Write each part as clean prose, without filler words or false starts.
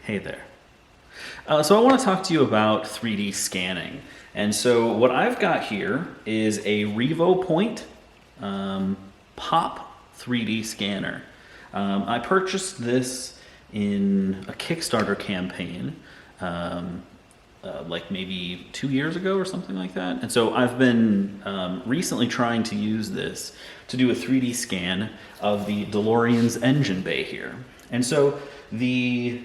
Hey there. So I want to talk to you about 3D scanning. And so what I've got here is a Revopoint Pop 3D scanner. I purchased this in a Kickstarter campaign like maybe 2 years ago or something like that. And so I've been recently trying to use this to do a 3D scan of the DeLorean's engine bay here. And so the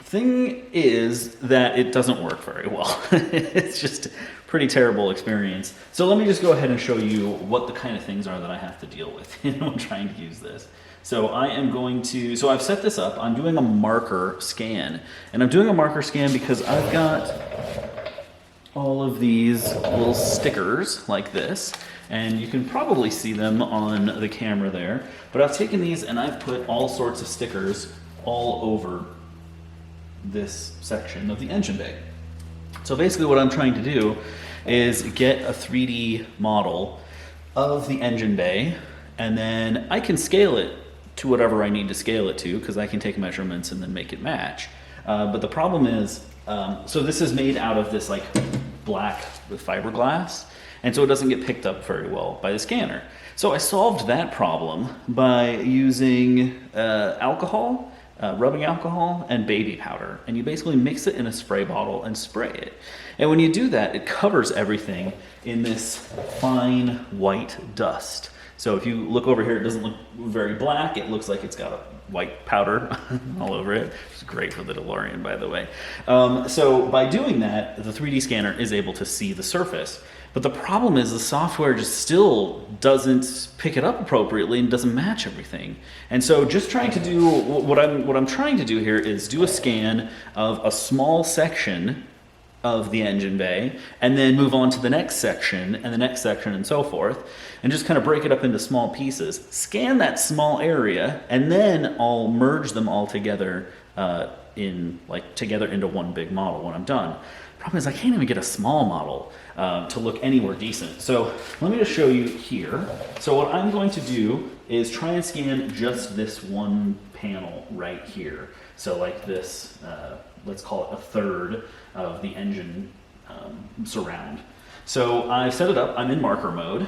thing is that it doesn't work very well. It's just a pretty terrible experience. So let me just go ahead and show you what the kind of things are that I have to deal with when trying to use this. So I've set this up. I'm doing a marker scan. And I'm doing a marker scan because I've got all of these little stickers like this. And you can probably see them on the camera there. But I've taken these and I've put all sorts of stickers all over this section of the engine bay. So basically what I'm trying to do is get a 3D model of the engine bay, and then I can scale it to whatever I need to scale it to, because I can take measurements and then make it match. But the problem is, so this is made out of this like black with fiberglass, and so it doesn't get picked up very well by the scanner. So I solved that problem by using alcohol, rubbing alcohol, and baby powder. And you basically mix it in a spray bottle and spray it. And when you do that, it covers everything in this fine white dust. So if you look over here, it doesn't look very black. It looks like it's got a white powder all over it. It's great for the DeLorean, by the way. So by doing that, the 3D scanner is able to see the surface. But the problem is the software just still doesn't pick it up appropriately and doesn't match everything. And so just trying to do, what I'm trying to do here is do a scan of a small section of the engine bay, and then move on to the next section, and the next section, and so forth, and just kind of break it up into small pieces. Scan that small area, and then I'll merge them all together together into one big model when I'm done. Problem is I can't even get a small model to look anywhere decent. So let me just show you here. So what I'm going to do is try and scan just this one panel right here. So like this, let's call it a third of the engine surround. So I've set it up, I'm in marker mode.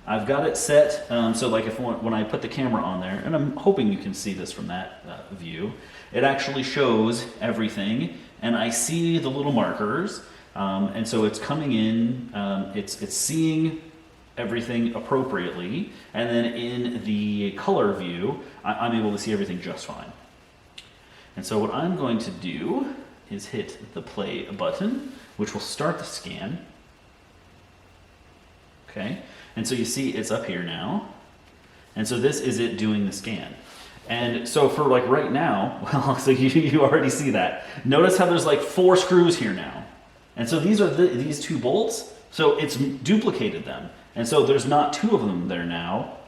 I've got it set, so like when I put the camera on there, and I'm hoping you can see this from that view, it actually shows everything, and I see the little markers, and so it's coming in, it's seeing everything appropriately, and then in the color view, I'm able to see everything just fine. And so what I'm going to do is hit the play button, which will start the scan. Okay, and so you see it's up here now. And so this is it doing the scan. And so for like right now, well, so you already see that. Notice how there's like 4 screws here now. And so these are these 2 bolts, so it's duplicated them. And so there's not 2 of them there now,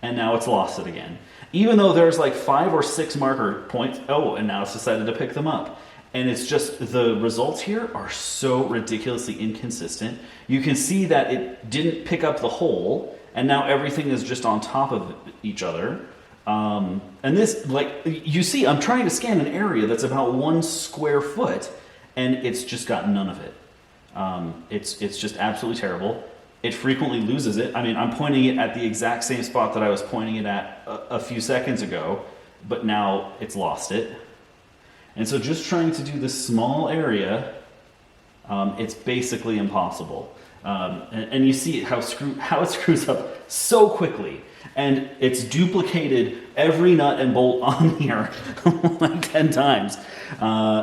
and now it's lost it again. Even though there's like 5 or 6 marker points, oh, and now it's decided to pick them up. And it's just, the results here are so ridiculously inconsistent. You can see that it didn't pick up the hole, and now everything is just on top of each other. And this, like, you see, I'm trying to scan an area that's about 1 square foot, and it's just got none of it. It's just absolutely terrible. It frequently loses it. I mean, I'm pointing it at the exact same spot that I was pointing it at a few seconds ago, but now it's lost it. And so just trying to do this small area, it's basically impossible. And you see how it screws up so quickly. And it's duplicated every nut and bolt on here like 10 times.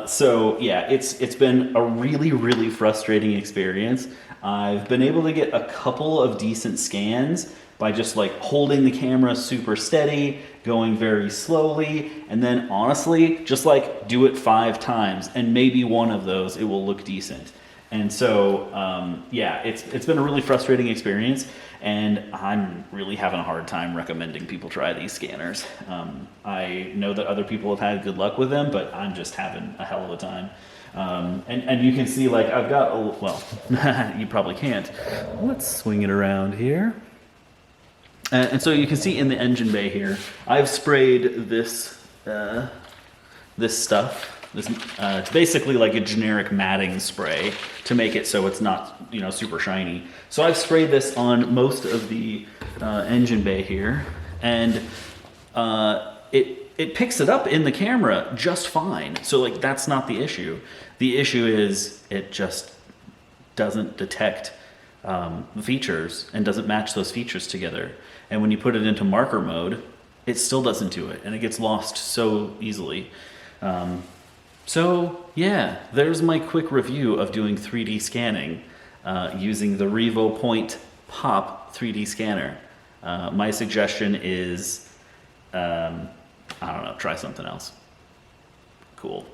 So yeah, it's been a really, really frustrating experience. I've been able to get a couple of decent scans by just like holding the camera super steady, going very slowly, and then honestly, just like do it 5 times, and maybe one of those it will look decent. And so, yeah, it's been a really frustrating experience, and I'm really having a hard time recommending people try these scanners. I know that other people have had good luck with them, but I'm just having a hell of a time. And you can see, like, I've got, well, you probably can't. Let's swing it around here. And so you can see in the engine bay here, I've sprayed this this stuff. It's basically like a generic matting spray to make it so it's not, super shiny. So I've sprayed this on most of the engine bay here, and it picks it up in the camera just fine. So like that's not the issue. The issue is it just doesn't detect the features and doesn't match those features together. And when you put it into marker mode, it still doesn't do it, and it gets lost so easily. So yeah, there's my quick review of doing 3D scanning using the Revopoint Pop 3D scanner. My suggestion is, I don't know, try something else. Cool.